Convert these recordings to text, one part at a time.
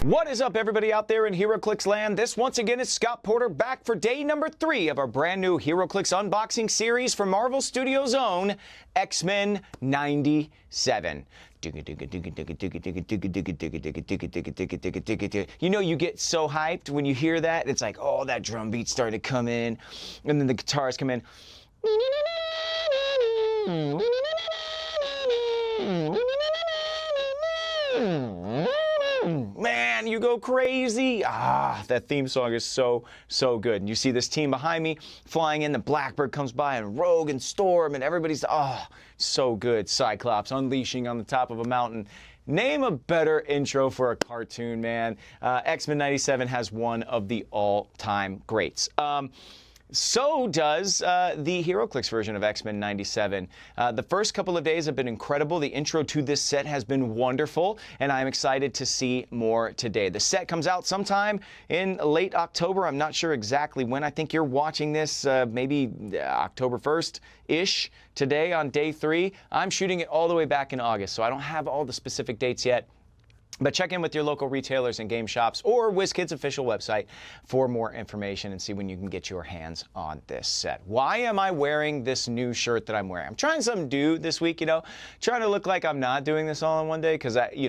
What is up, everybody out there in HeroClix land? This once again is Scott Porter back for day number 3 of our brand new HeroClix unboxing series for Marvel Studios' own X-Men 97. You know, you get so hyped when you hear that. It's like, oh, that drum beat's starting to come in, and then the guitars come in. Man, you go crazy. That theme song is so good. And you see this team behind me flying in. The Blackbird comes by, and Rogue and Storm, and everybody's, so good. Cyclops unleashing on the top of a mountain. Name a better intro for a cartoon, man. X-Men 97 has one of the all-time greats. So does the HeroClix version of X-Men 97. The first couple of days have been incredible. The intro to this set has been wonderful, and I'm excited to see more today. The set comes out sometime in late October. I'm not sure exactly when. I think you're watching this maybe October 1st-ish today on day 3. I'm shooting it all the way back in August, so I don't have all the specific dates yet. But check in with your local retailers and game shops or WizKids' official website for more information and see when you can get your hands on this set. Why am I wearing this new shirt that I'm wearing? I'm trying something new this week, trying to look like I'm not doing this all in one day because, spoiler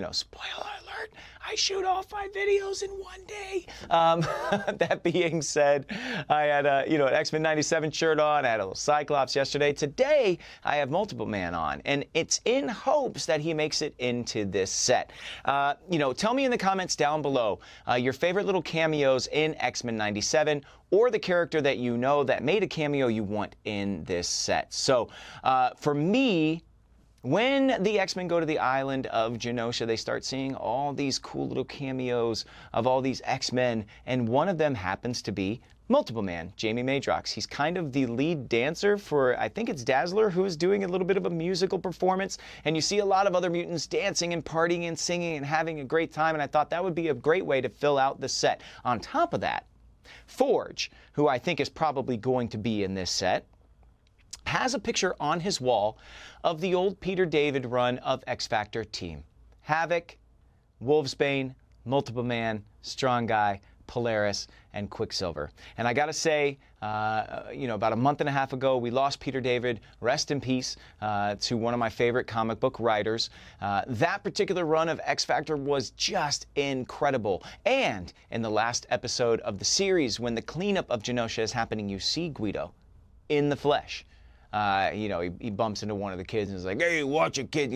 alert, I shoot all 5 videos in one day. That being said, I had an X-Men 97 shirt on. I had a little Cyclops yesterday. Today, I have Multiple Man on, and it's in hopes that he makes it into this set. Tell me in the comments down below your favorite little cameos in X-Men 97 or the character that you know that made a cameo you want in this set. So for me, when the X-Men go to the island of Genosha, they start seeing all these cool little cameos of all these X-Men, and one of them happens to be Multiple Man, Jamie Madrox. He's kind of the lead dancer for, I think it's Dazzler, who is doing a little bit of a musical performance, and you see a lot of other mutants dancing and partying and singing and having a great time, and I thought that would be a great way to fill out the set. On top of that, Forge, who I think is probably going to be in this set, has a picture on his wall of the old Peter David run of X-Factor team. Havoc, Wolfsbane, Multiple Man, Strong Guy, Polaris, and Quicksilver. And I gotta say, about a month and a half ago, we lost Peter David, rest in peace, to one of my favorite comic book writers. That particular run of X-Factor was just incredible. And in the last episode of the series, when the cleanup of Genosha is happening, you see Guido in the flesh. He bumps into one of the kids and is like, hey, watch it, kid,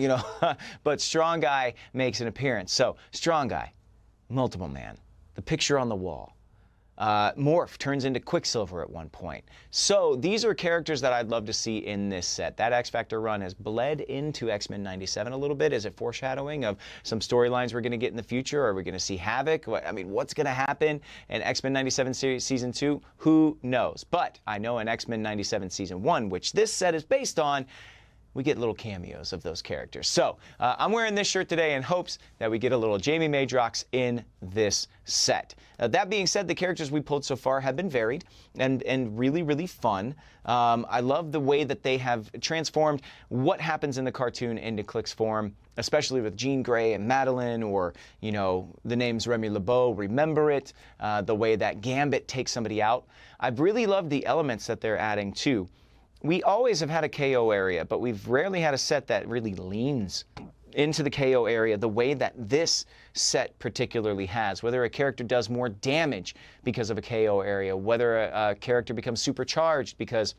But Strong Guy makes an appearance. So, Strong Guy, Multiple Man, the picture on the wall. Morph turns into Quicksilver at one point. So these are characters that I'd love to see in this set. That X-Factor run has bled into X-Men 97 a little bit. Is it foreshadowing of some storylines we're going to get in the future? Are we going to see Havoc? What's going to happen in X-Men 97 series Season 2? Who knows? But I know in X-Men 97 Season 1, which this set is based on, we get little cameos of those characters. So I'm wearing this shirt today in hopes that we get a little Jamie Madrox in this set. That being said, the characters we pulled so far have been varied and really, really fun. I love the way that they have transformed what happens in the cartoon into Clix form, especially with Jean Grey and Madeline, or, the names Remy LeBeau, Remember It, the way that Gambit takes somebody out. I've really loved the elements that they're adding too. We always have had a KO area, but we've rarely had a set that really leans into the KO area the way that this set particularly has. Whether a character does more damage because of a KO area, whether a character becomes supercharged because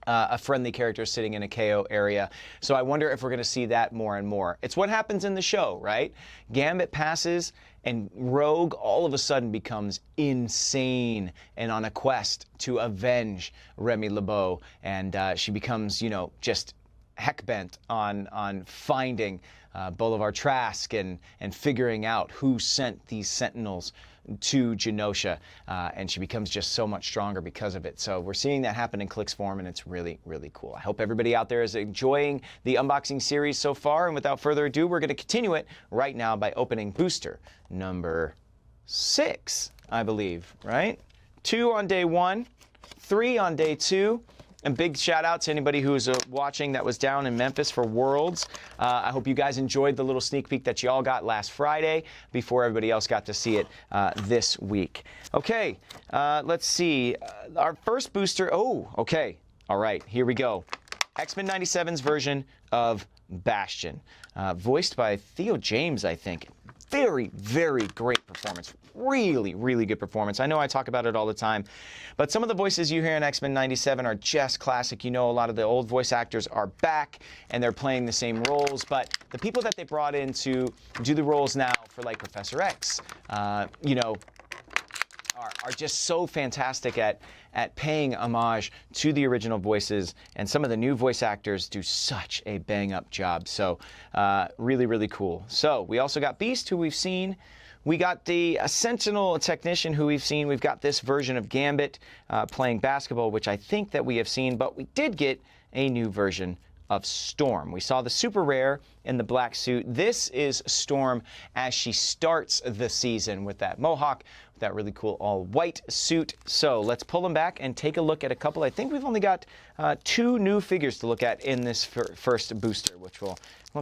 a friendly character is sitting in a KO area. So I wonder if we're going to see that more and more. It's what happens in the show, right? Gambit passes, and Rogue all of a sudden becomes insane and on a quest to avenge Remy LeBeau. And she becomes, just heck-bent on finding Bolivar Trask and figuring out who sent these Sentinels to Genosha, and she becomes just so much stronger because of it. So we're seeing that happen in Clix form, and it's really, really cool. I hope everybody out there is enjoying the unboxing series so far, and without further ado, we're going to continue it right now by opening booster number 6, I believe, right? 2 on day 1, 3 on day 2, And big shout out to anybody who was watching that was down in Memphis for Worlds. I hope you guys enjoyed the little sneak peek that you all got last Friday before everybody else got to see it this week. Okay, let's see. Our first booster. Oh, okay. All right, here we go. X-Men 97's version of Bastion, voiced by Theo James, I think. Very, very great performance. Really, really good performance. I know I talk about it all the time, but some of the voices you hear in X-Men 97 are just classic. You know, a lot of the old voice actors are back, and they're playing the same roles, but the people that they brought in to do the roles now for, like, Professor X, you know, are just so fantastic at paying homage to the original voices, and some of the new voice actors do such a bang-up job. So really, really cool. So we also got Beast, who we've seen. We got the Sentinel technician, who we've seen. We've got this version of Gambit playing basketball, which I think that we have seen, but we did get a new version of Storm. We saw the super rare in the black suit. This is Storm as she starts the season with that mohawk, with that really cool all white suit. So let's pull them back and take a look at a couple. I think we've only got 2 new figures to look at in this first booster, which will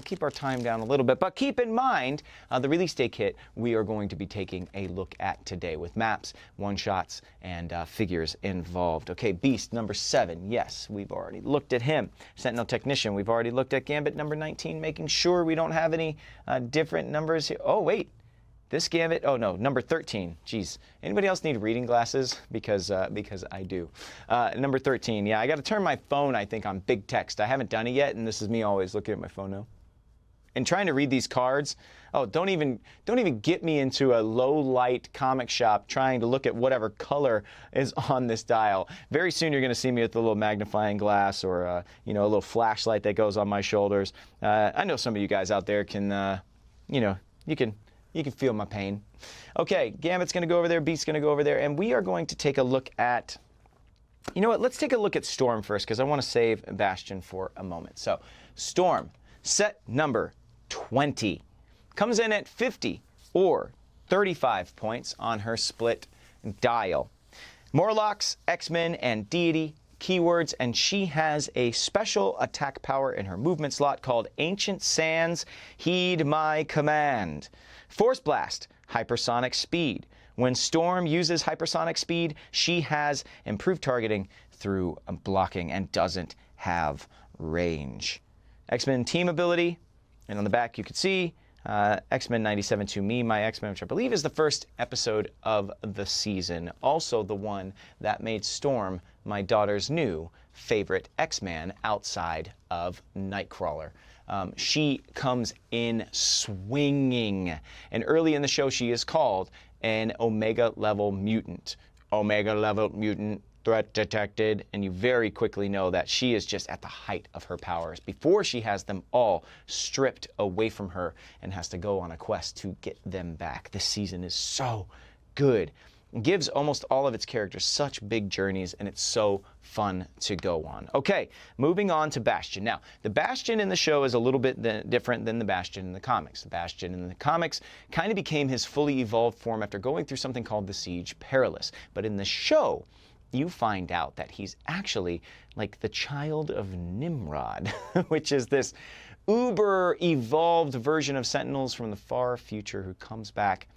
keep our time down a little bit. But keep in mind, the release day kit we are going to be taking a look at today with maps, one-shots, and figures involved. Okay, Beast number 7. Yes, we've already looked at him. Sentinel Technician, we've already looked at Gambit number 19, making sure we don't have any different numbers here. Oh, wait. This Gambit, oh no, number 13. Geez, anybody else need reading glasses? Because I do. Number 13, yeah, I got to turn my phone, I think, on big text. I haven't done it yet, and this is me always looking at my phone now. And trying to read these cards, oh, don't even get me into a low light comic shop trying to look at whatever color is on this dial. Very soon you're going to see me with a little magnifying glass or you know, a little flashlight that goes on my shoulders. I know some of you guys out there can, you know, you can feel my pain. Okay, Gambit's going to go over there, Beast's going to go over there, and we are going to take a look at, you know what, let's take a look at Storm first, because I want to save Bastion for a moment. So, Storm, set number 20, comes in at 50 or 35 points on her split dial. Morlocks, X-Men, and Deity keywords, and she has a special attack power in her movement slot called Ancient Sands, Heed My Command. Force Blast, hypersonic speed. When Storm uses hypersonic speed, she has improved targeting through blocking and doesn't have range. X-Men team ability, and on the back you can see X-Men 97 to Me, My X-Men, which I believe is the first episode of the season. Also the one that made Storm my daughter's new favorite X-Man outside of Nightcrawler. She comes in swinging, and early in the show she is called an Omega level mutant. Omega level mutant, threat detected, and you very quickly know that she is just at the height of her powers before she has them all stripped away from her and has to go on a quest to get them back. This season is so good. It gives almost all of its characters such big journeys, and it's so fun to go on. Okay, moving on to Bastion. Now, the Bastion in the show is a little bit different than the Bastion in the comics. The Bastion in the comics kind of became his fully evolved form after going through something called the Siege Perilous. But in the show, you find out that he's actually like the child of Nimrod, which is this uber-evolved version of Sentinels from the far future who comes back.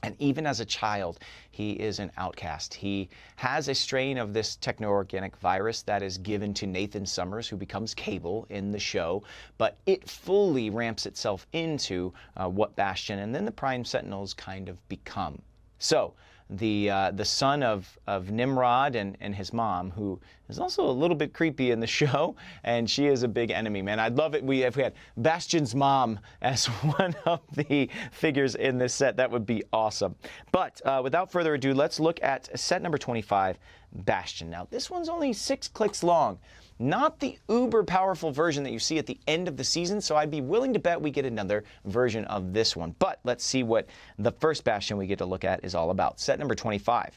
And even as a child, he is an outcast. He has a strain of this techno-organic virus that is given to Nathan Summers, who becomes Cable in the show, but it fully ramps itself into what Bastion and then the Prime Sentinels kind of become. So, the son of Nimrod and his mom, who is also a little bit creepy in the show, and she is a big enemy, man. I'd love it if we had Bastion's mom as one of the figures in this set. That would be awesome. But without further ado, let's look at set number 25, Bastion. Now, this one's only 6 clicks long. Not the uber powerful version that you see at the end of the season, so I'd be willing to bet we get another version of this one. But let's see what the first Bastion we get to look at is all about. Set number 25,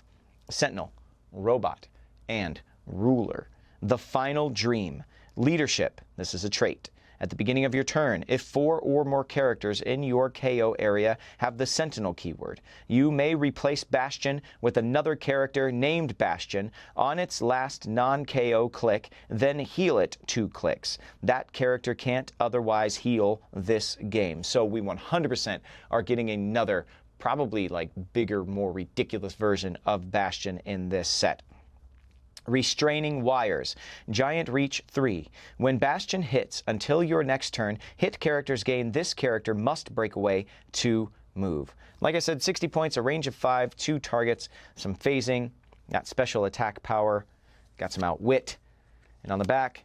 Sentinel, Robot, and Ruler. The Final Dream. Leadership, this is a trait. At the beginning of your turn, if 4 or more characters in your KO area have the Sentinel keyword, you may replace Bastion with another character named Bastion on its last non-KO click, then heal it 2 clicks. That character can't otherwise heal this game. So we 100% are getting another, probably like bigger, more ridiculous version of Bastion in this set. Restraining Wires. Giant Reach 3. When Bastion hits until your next turn, hit characters gain this character must break away to move. Like I said, 60 points, a range of 5, 2 targets, some phasing, got special attack power, got some outwit. And on the back,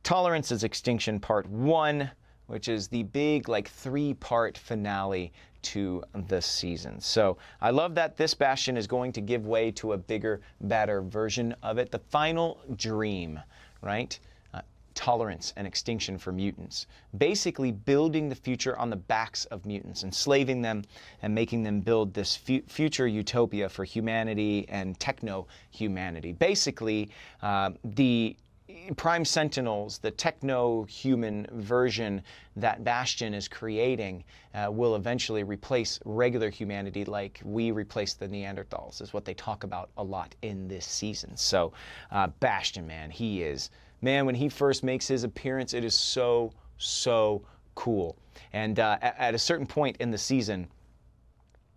Tolerance is Extinction Part 1, which is the big like 3-part finale to the season. So I love that this Bastion is going to give way to a bigger, better version of it. The final dream, right? Tolerance and extinction for mutants. Basically building the future on the backs of mutants, enslaving them and making them build this future utopia for humanity and techno-humanity. Basically, the Prime Sentinels, the techno-human version that Bastion is creating, will eventually replace regular humanity like we replaced the Neanderthals, is what they talk about a lot in this season. So Bastion, man, he is, man, when he first makes his appearance, it is so, so cool. And at a certain point in the season,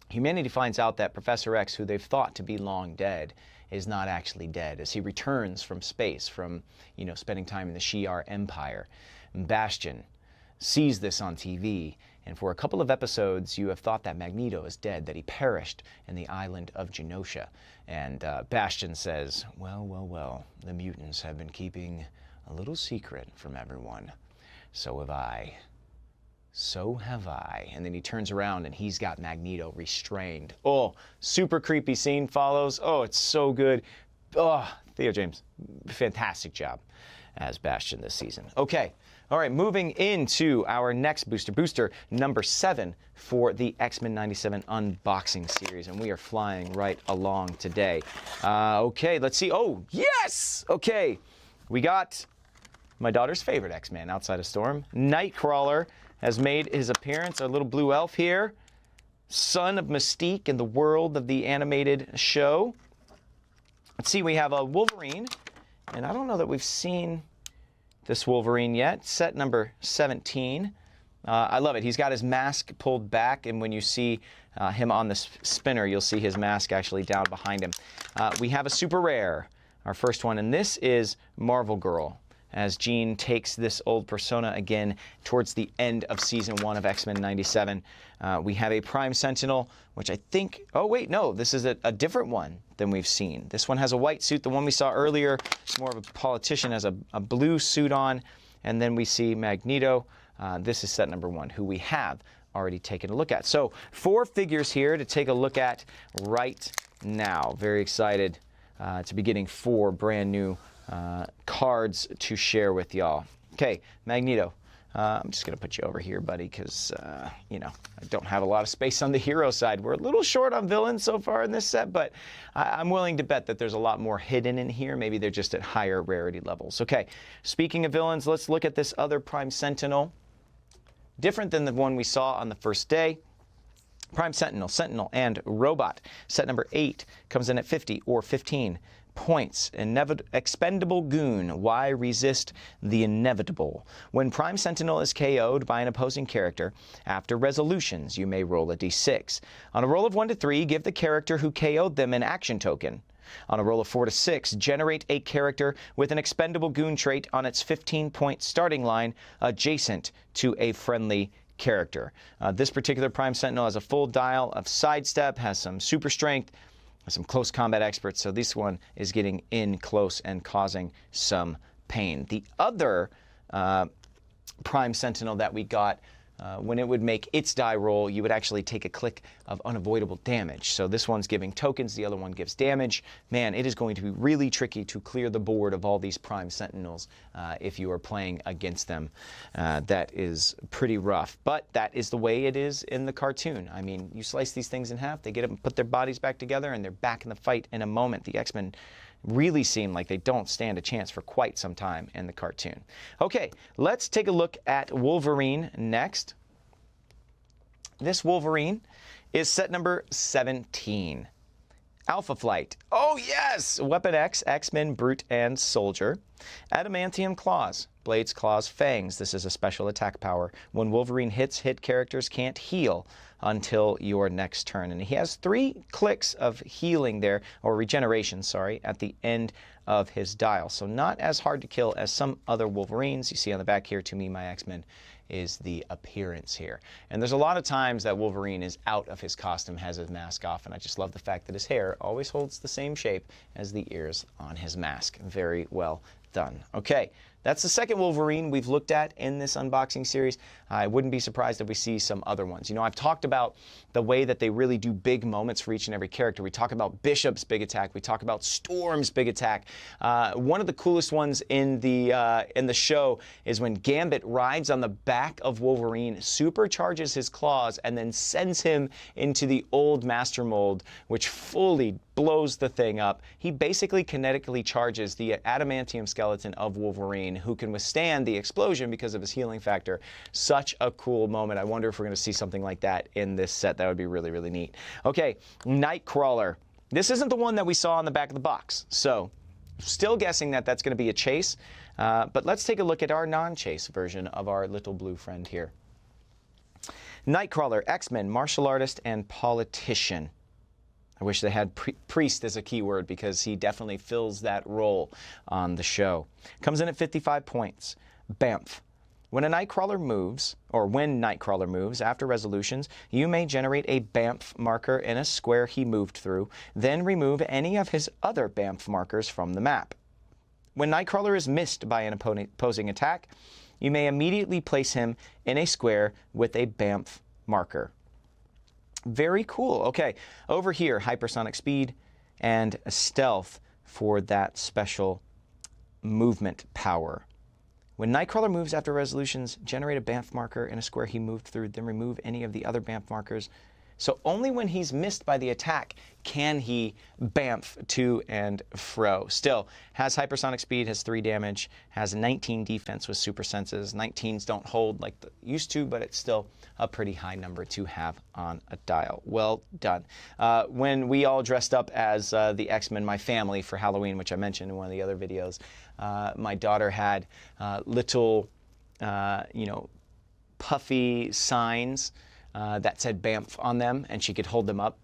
humanity finds out that Professor X, who they've thought to be long dead, is not actually dead, as he returns from space, from, you know, spending time in the Shi'ar Empire. Bastion sees this on TV, and for a couple of episodes, you have thought that Magneto is dead, that he perished in the island of Genosha. And Bastion says, well, well, well, the mutants have been keeping a little secret from everyone. So have I. So have I. And then he turns around and he's got Magneto restrained. Oh, super creepy scene follows. Oh, it's so good. Oh, Theo James, fantastic job as Bastion this season. Okay, all right, moving into our next booster number 7 for the X-Men 97 unboxing series. And we are flying right along today. Okay, let's see. Oh, yes! Okay, we got my daughter's favorite X-Man outside of Storm, Nightcrawler, has made his appearance, our little blue elf here, son of Mystique in the world of the animated show. Let's see, we have a Wolverine, and I don't know that we've seen this Wolverine yet, set number 17. I love it. He's got his mask pulled back, and when you see him on the spinner, you'll see his mask actually down behind him. We have a super rare, our first one, and this is Marvel Girl, as Jean takes this old persona again towards the end of Season 1 of X-Men 97. We have a Prime Sentinel, which I think, oh wait, no, this is a different one than we've seen. This one has a white suit. The one we saw earlier, more of a politician, has a blue suit on. And then we see Magneto. This is set number 1, who we have already taken a look at. So 4 figures here to take a look at right now. Very excited to be getting 4 brand new cards to share with y'all. Okay, Magneto. I'm just going to put you over here, buddy, because, you know, I don't have a lot of space on the hero side. We're a little short on villains so far in this set, but I'm willing to bet that there's a lot more hidden in here. Maybe they're just at higher rarity levels. Okay, speaking of villains, let's look at this other Prime Sentinel. Different than the one we saw on the first day. Prime Sentinel, Sentinel, and Robot. Set number 8 comes in at 50 or 15 points. Expendable Goon. Why resist the inevitable? When Prime Sentinel is KO'd by an opposing character, after resolutions, you may roll a d6. On a roll of 1 to 3, give the character who KO'd them an action token. On a roll of 4 to 6, generate a character with an Expendable Goon trait on its 15-point starting line adjacent to a friendly character. This particular Prime Sentinel has a full dial of sidestep, has some super strength, some close combat experts, so this one is getting in close and causing some pain. The other Prime Sentinel that we got, when it would make its die roll, you would actually take a click of unavoidable damage. So this one's giving tokens, the other one gives damage. Man, it is going to be really tricky to clear the board of all these Prime Sentinels if you are playing against them. That is pretty rough, but that is the way it is in the cartoon. I mean, you slice these things in half, they get up and put their bodies back together, and they're back in the fight in a moment. The X-Men really seem like they don't stand a chance for quite some time in the cartoon. Okay, let's take a look at Wolverine next. This Wolverine is set number 17. Alpha Flight. Oh yes! Weapon X, X-Men, Brute, and Soldier. Adamantium Claws. Blades, Claws, Fangs. This is a special attack power. When Wolverine hits, hit characters can't heal until your next turn. And he has 3 clicks of healing there, or regeneration, sorry, at the end of his dial. So not as hard to kill as some other Wolverines. You see on the back here, to me, my X-Men is the appearance here. And there's a lot of times that Wolverine is out of his costume, has his mask off, and I just love the fact that his hair always holds the same shape as the ears on his mask. Very well done. Okay, that's the second Wolverine we've looked at in this unboxing series. I wouldn't be surprised if we see some other ones. You know, I've talked about the way that they really do big moments for each and every character. We talk about Bishop's big attack. We talk about Storm's big attack. One of the coolest ones in the show is when Gambit rides on the back of Wolverine, supercharges his claws, and then sends him into the old Master Mold, which fully blows the thing up. He basically kinetically charges the adamantium skeleton of Wolverine, who can withstand the explosion because of his healing factor. Such a cool moment. I wonder if we're going to see something like that in this set. That would be really, really neat. Okay, Nightcrawler. This isn't the one that we saw on the back of the box, so still guessing that that's going to be a chase, but let's take a look at our non-chase version of our little blue friend here. Nightcrawler, X-Men, martial artist, and politician. I wish they had priest as a keyword because he definitely fills that role on the show. Comes in at 55 points. Bamf. When a Nightcrawler moves, or when Nightcrawler moves after resolutions, you may generate a Bamf marker in a square he moved through, then remove any of his other Bamf markers from the map. When Nightcrawler is missed by an opposing attack, you may immediately place him in a square with a Bamf marker. Very cool. Okay, over here, hypersonic speed and stealth for that special movement power. When Nightcrawler moves after resolutions, generate a Bamf marker in a square he moved through, then remove any of the other Bamf markers. So only when he's missed by the attack can he Bamf to and fro. Still, has hypersonic speed, has 3 damage, has 19 defense with super senses. 19s don't hold like they used to, but it's still a pretty high number to have on a dial. Well done. When we all dressed up as the X-Men, my family, for Halloween, which I mentioned in one of the other videos, my daughter had little, you know, puffy signs that said Bamf on them, and she could hold them up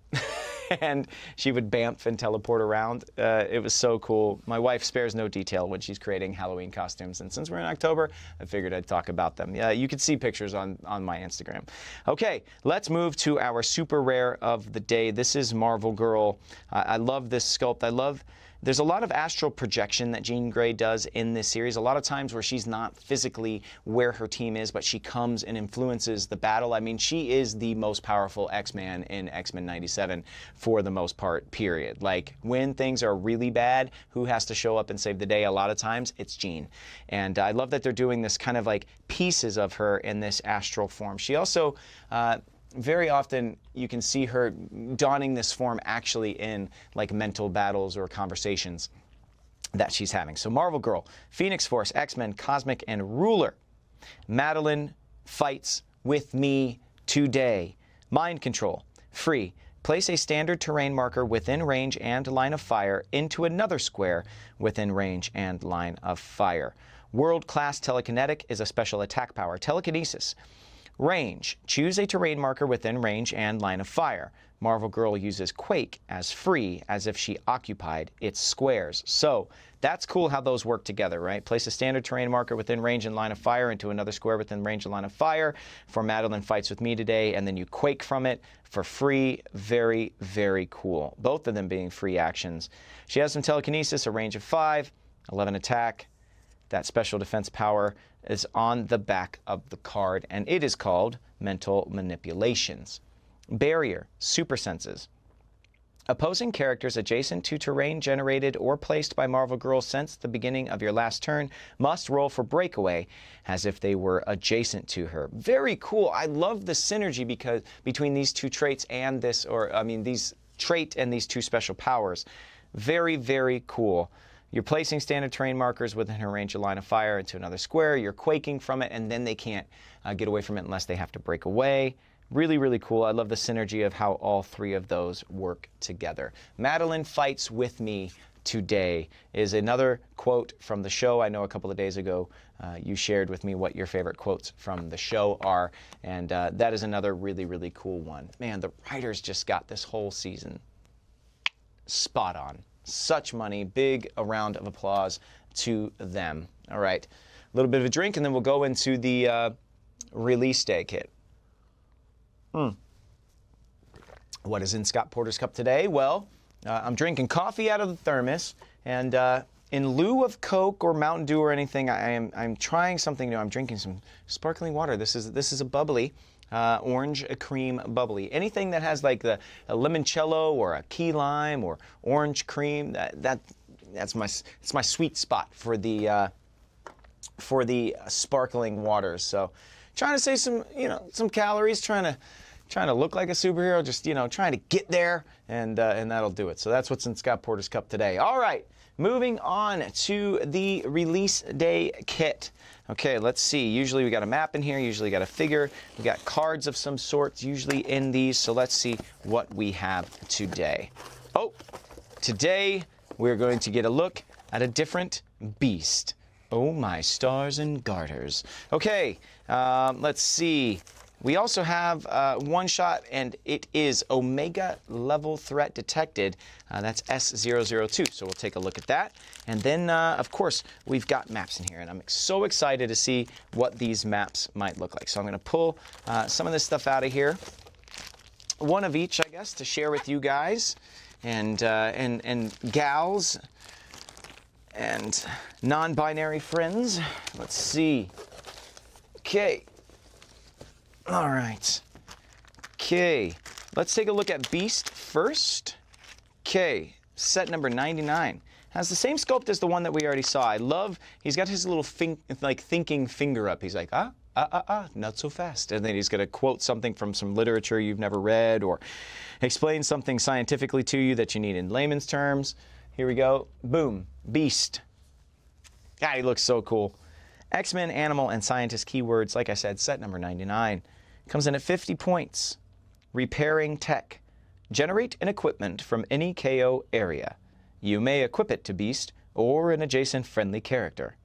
and she would Bamf and teleport around. It was so cool. My wife spares no detail when she's creating Halloween costumes, and since we're in October, I figured I'd talk about them. You can see pictures on my Instagram. Okay, let's move to our super rare of the day. This is Marvel Girl. I love this sculpt. There's a lot of astral projection that Jean Grey does in this series. A lot of times where she's not physically where her team is, but she comes and influences the battle. I mean, she is the most powerful X-Man in X-Men 97 for the most part, period. Like, when things are really bad, who has to show up and save the day? A lot of times, it's Jean. And I love that they're doing this kind of like pieces of her in this astral form. She also... very often you can see her donning this form actually in like mental battles or conversations that she's having. So Marvel Girl, Phoenix Force, X-Men, Cosmic, and Ruler. Madeline fights with me today. Mind control. Free. Place a standard terrain marker within range and line of fire into another square within range and line of fire. World-class telekinetic is a special attack power. Telekinesis. Range. Choose a terrain marker within range and line of fire. Marvel Girl uses Quake as free, as if she occupied its squares. So that's cool how those work together, right? Place a standard terrain marker within range and line of fire into another square within range and line of fire for Madeline fights with me today, and then you Quake from it for free. Very, very cool. Both of them being free actions. She has some telekinesis, a range of 5, 11 attack. That special defense power is on the back of the card, and it is called Mental Manipulations. Barrier, super senses. Opposing characters adjacent to terrain generated or placed by Marvel Girl since the beginning of your last turn must roll for breakaway as if they were adjacent to her. Very cool. I love the synergy between these two traits and this, these trait and these two special powers. Very, very cool. You're placing standard terrain markers within her range of line of fire into another square. You're quaking from it, and then they can't get away from it unless they have to break away. Really, really cool. I love the synergy of how all three of those work together. Madeline fights with me today is another quote from the show. I know a couple of days ago you shared with me what your favorite quotes from the show are, and that is another really, really cool one. Man, the writers just got this whole season spot on. Such money. Big a round of applause to them. All right, a little bit of a drink, and then we'll go into the release day kit. What is in Scott Porter's cup today? Well, I'm drinking coffee out of the thermos, and in lieu of Coke or Mountain Dew or anything, I'm trying something new. I'm drinking some sparkling water. This is a bubbly, orange cream bubbly. Anything that has like a limoncello or a key lime or orange cream, that's my sweet spot for the sparkling waters. So, trying to save some calories, trying to look like a superhero, just trying to get there, and that'll do it. So that's what's in Scott Porter's cup today. All right, moving on to the release day kit. Okay, let's see. Usually we got a map in here. Usually got a figure. We got cards of some sorts usually in these. So let's see what we have today. Oh, today we're going to get a look at a different beast. Oh my stars and garters. Okay, let's see. We also have one shot, and it is Omega level threat detected. That's S002, so we'll take a look at that. And then, of course, we've got maps in here, and I'm so excited to see what these maps might look like. So I'm going to pull some of this stuff out of here. One of each, I guess, to share with you guys and gals and non-binary friends. Let's see. Okay. All right. Okay. Let's take a look at Beast first. Okay. Set number 99. Has the same sculpt as the one that we already saw. I love, he's got his little thinking finger up. He's like, not so fast. And then he's going to quote something from some literature you've never read or explain something scientifically to you that you need in layman's terms. Here we go. Boom. Beast. God, he looks so cool. X-Men, Animal, and Scientist keywords. Like I said, set number 99. Comes in at 50 points. Repairing tech. Generate an equipment from any KO area. You may equip it to Beast or an adjacent friendly character.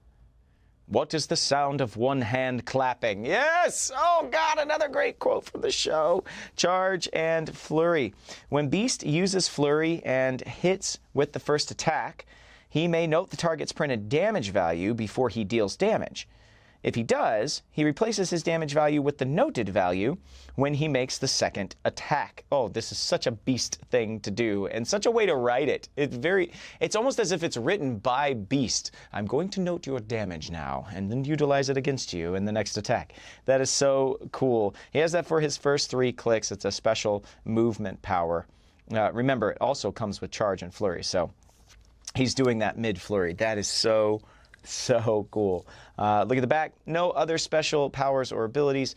What is the sound of one hand clapping? Yes! Oh God, another great quote from the show. Charge and Flurry. When Beast uses Flurry and hits with the first attack, he may note the target's printed damage value before he deals damage. If he does, he replaces his damage value with the noted value when he makes the second attack. Oh, this is such a Beast thing to do, and such a way to write it. It's almost as if it's written by Beast. I'm going to note your damage now, and then utilize it against you in the next attack. That is so cool. He has that for his first 3 clicks. It's a special movement power. Remember, it also comes with Charge and Flurry, so he's doing that mid-flurry. That is so cool. Look at the back. No other special powers or abilities.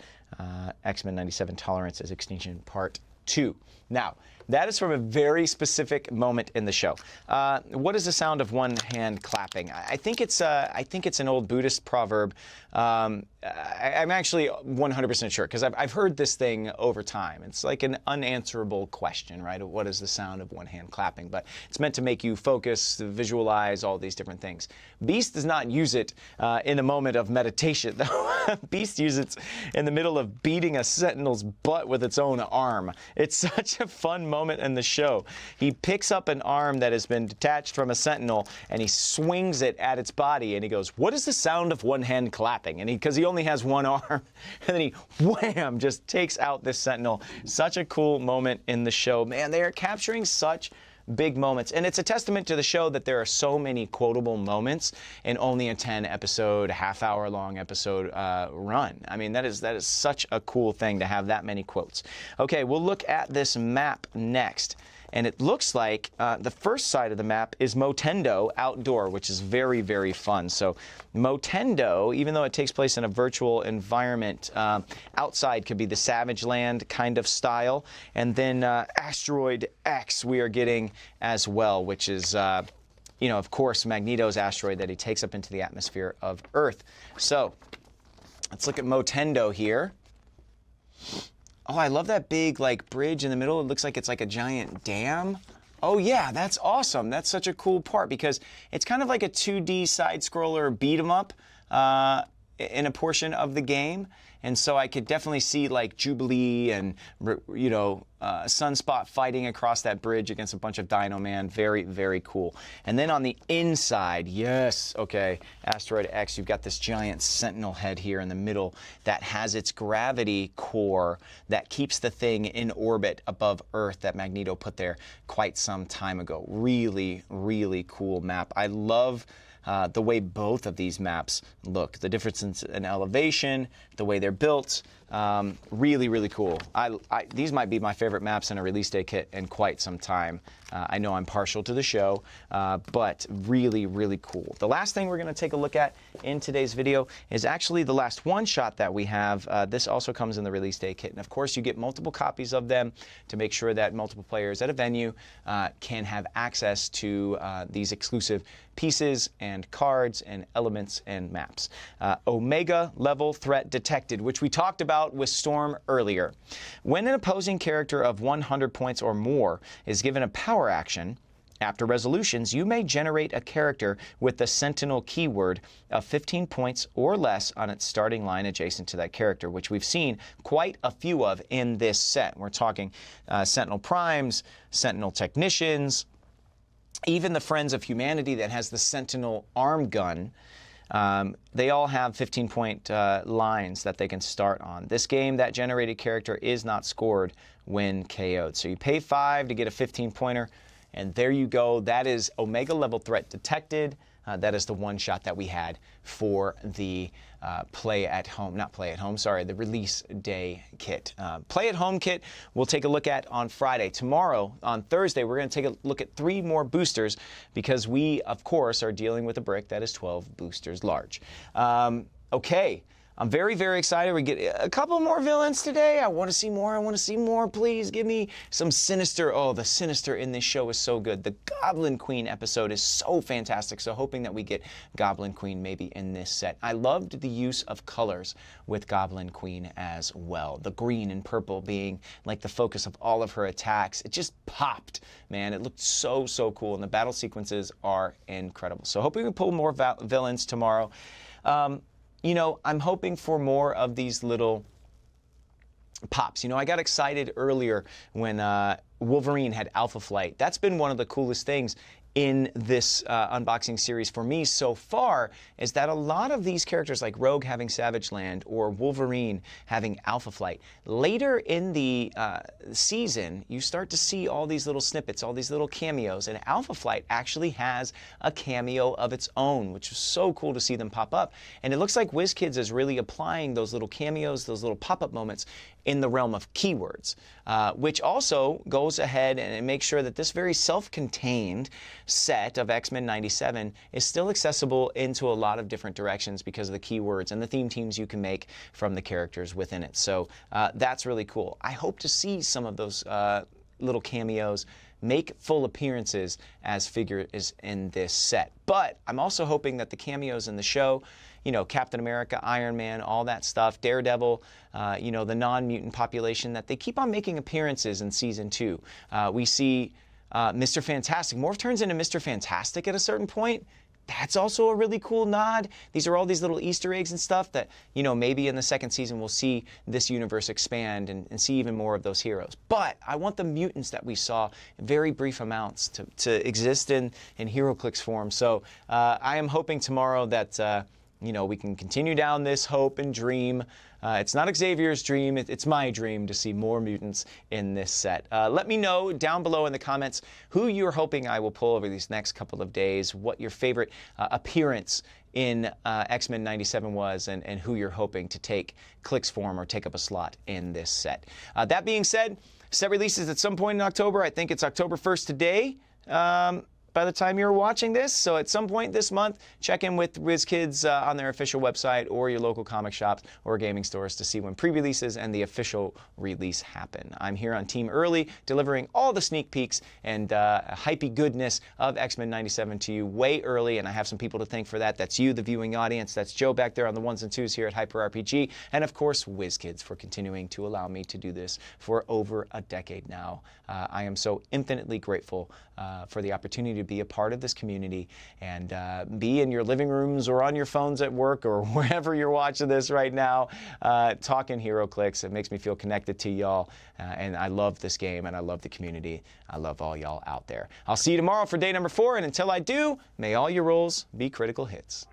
X-Men 97 Tolerance is Extinction Part 2. Now, that is from a very specific moment in the show. What is the sound of one hand clapping? I think it's an old Buddhist proverb. I'm actually 100% sure because I've heard this thing over time. It's like an unanswerable question, right? What is the sound of one hand clapping? But it's meant to make you focus, visualize all these different things. Beast does not use it in a moment of meditation, though. Beast uses it in the middle of beating a sentinel's butt with its own arm. It's such a fun moment in the show. He picks up an arm that has been detached from a sentinel and he swings it at its body and he goes, what is the sound of one hand clapping? And because he only has one arm, and then he wham just takes out this sentinel. Such a cool moment in the show. Man, they are capturing such big moments, and it's a testament to the show that there are so many quotable moments in only a 10 episode, half-hour long episode run. I mean, that is such a cool thing to have that many quotes. Okay, we'll look at this map next. and it looks like the first side of the map is Motendo Outdoor, which is very, very fun. So Motendo, even though it takes place in a virtual environment, outside could be the Savage Land kind of style. And then Asteroid X we are getting as well, which is, you know, of course, Magneto's asteroid that he takes up into the atmosphere of Earth. So let's look at Motendo here. Oh, I love that big, like, bridge in the middle. It looks like it's like a giant dam. Oh, yeah, that's awesome. That's such a cool part because it's kind of like a 2D side-scroller beat-em-up in a portion of the game. And so I could definitely see, like, Jubilee and, you know, Sunspot fighting across that bridge against a bunch of Dino Man. Very, very cool. And then on the inside, yes, okay, Asteroid X, you've got this giant sentinel head here in the middle that has its gravity core that keeps the thing in orbit above Earth that Magneto put there quite some time ago. Really, really cool map. I love the way both of these maps look. The difference in elevation, the way they're built, really, really cool. These might be my favorite maps in a release day kit in quite some time. I know I'm partial to the show, but really, really cool. The last thing we're going to take a look at in today's video is actually the last one-shot that we have. This also comes in the release day kit. And of course, you get multiple copies of them to make sure that multiple players at a venue can have access to these exclusive pieces and cards and elements and maps. Omega level threat detected, which we talked about with Storm earlier. When an opposing character of 100 points or more is given a power action, after resolutions, you may generate a character with the Sentinel keyword of 15 points or less on its starting line adjacent to that character, which we've seen quite a few of in this set. We're talking Sentinel Primes, Sentinel Technicians, even the Friends of Humanity that has the Sentinel arm gun. They all have 15-point lines that they can start on. This game, that generated character is not scored when KO'd. So you pay 5 to get a 15-pointer, and there you go. That is Omega level threat detected. That is the one shot that we had for the the release day kit. Play at home kit we'll take a look at on Friday. Tomorrow, on Thursday, we're going to take a look at 3 more boosters because we, of course, are dealing with a brick that is 12 boosters large. Okay. I'm very, very excited. We get a couple more villains today. I want to see more. I want to see more. Please give me some Sinister. Oh, the Sinister in this show is so good. The Goblin Queen episode is so fantastic. So hoping that we get Goblin Queen maybe in this set. I loved the use of colors with Goblin Queen as well. The green and purple being like the focus of all of her attacks. It just popped, man. It looked so, so cool. And the battle sequences are incredible. So hoping we pull more villains tomorrow. You know, I'm hoping for more of these little pops. You know, I got excited earlier when Wolverine had Alpha Flight. That's been one of the coolest things in this unboxing series for me so far, is that a lot of these characters like Rogue having Savage Land or Wolverine having Alpha Flight, later in the season, you start to see all these little snippets, all these little cameos, and Alpha Flight actually has a cameo of its own, which is so cool to see them pop up. And it looks like WizKids is really applying those little cameos, those little pop-up moments in the realm of keywords, which also goes ahead and makes sure that this very self-contained set of X-Men 97 is still accessible into a lot of different directions because of the keywords and the theme teams you can make from the characters within it. So that's really cool. I hope to see some of those little cameos make full appearances as figures in this set. But I'm also hoping that the cameos in the show, you know, Captain America, Iron Man, all that stuff, Daredevil, you know, the non-mutant population, that they keep on making appearances in Season 2. We see Mr. Fantastic. Morph turns into Mr. Fantastic at a certain point. That's also a really cool nod. These are all these little Easter eggs and stuff that, you know, maybe in the second season we'll see this universe expand and see even more of those heroes. But I want the mutants that we saw in very brief amounts to exist in HeroClix form. So I am hoping tomorrow that, you know, we can continue down this hope and dream. It's not Xavier's dream, it's my dream to see more mutants in this set. Let me know down below in the comments who you're hoping I will pull over these next couple of days, what your favorite appearance in X-Men 97 was, and who you're hoping to take Clix form or take up a slot in this set. That being said, Set releases at some point in October. I think it's October 1st today. By the time you're watching this. So at some point this month, check in with WizKids on their official website or your local comic shops or gaming stores to see when pre-releases and the official release happen. I'm here on Team Early, delivering all the sneak peeks and hypey goodness of X-Men 97 to you way early, and I have some people to thank for that. That's you, the viewing audience. That's Joe back there on the ones and twos here at HyperRPG, and of course WizKids for continuing to allow me to do this for over a decade now. I am so infinitely grateful for the opportunity to be a part of this community and be in your living rooms or on your phones at work or wherever you're watching this right now, talking HeroClix. It makes me feel connected to y'all, and I love this game and I love the community. I love all y'all out there. I'll see you tomorrow for day number 4, and until I do, may all your rolls be critical hits.